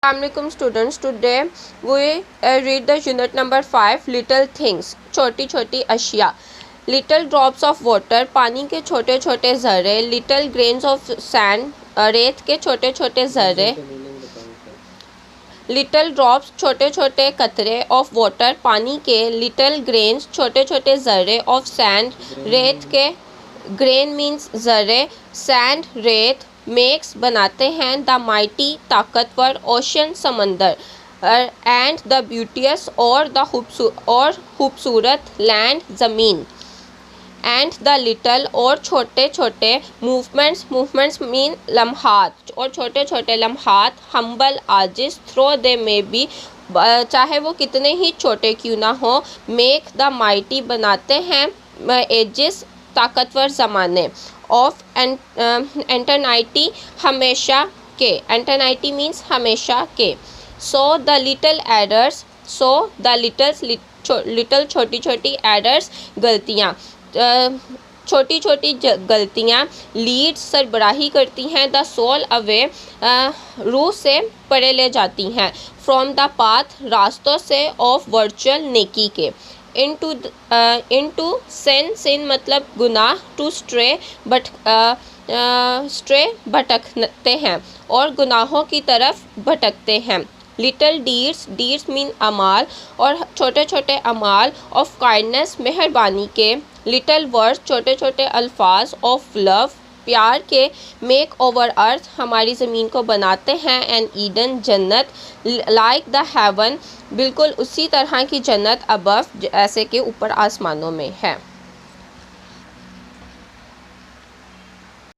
Assalamualaikum students, today we read the unit number 5 little things, छोटी छोटी अशिया. Little drops of water, पानी के छोटे छोटे ज़र्रे. Little grains of sand, रेत के छोटे छोटे ज़र्रे. Little drops, छोटे छोटे कतरे. Of water, पानी के. Little grains, छोटे छोटे ज़र्रे. Of sand, रेत के. Grain means ज़र्रे. Sand, रेत. मेक्स बनाते हैं. द माइटी ताकतवर. ओशन समंदर. एंड द ब्यूटियस और खूबसूरत. लैंड ज़मीन. एंड द लिटल और छोटे छोटे. मूवमेंट्स मीन लम्हात और छोटे छोटे लम्हात. हम्बल आजिज़. थ्रो दे में बी, चाहे वो कितने ही छोटे क्यों ना हो. मेक द माइटी बनाते हैं. एजिस ताकतवर ज़माने. ऑफ एंटरनाइटी हमेशा के. एंटरनाइटी मीन्स हमेशा के. So the little aiders. So the little छोटी छोटी. एडर्स गलतियाँ. छोटी छोटी गलतियाँ. लीड्स सरबराही करती हैं. द सोल अवे रूह से परे ले जाती हैं. फ्रॉम द पाथ रास्तों से. ऑफ वर्चुअल नेकी के. इनटू सिन मतलब गुनाह. टू स्ट्रे भटकते हैं और गुनाहों की तरफ भटकते हैं. लिटल डीड्स मीन अमाल और छोटे छोटे अमाल. ऑफ काइंडनेस मेहरबानी के. लिटल वर्ड्स छोटे छोटे अल्फाज. ऑफ लव प्यार के. मेक ओवर अर्थ हमारी ज़मीन को बनाते हैं. एंड ईडन जन्नत. लाइक द हेवन बिल्कुल उसी तरह की जन्नत. अबव ऐसे के ऊपर आसमानों में है.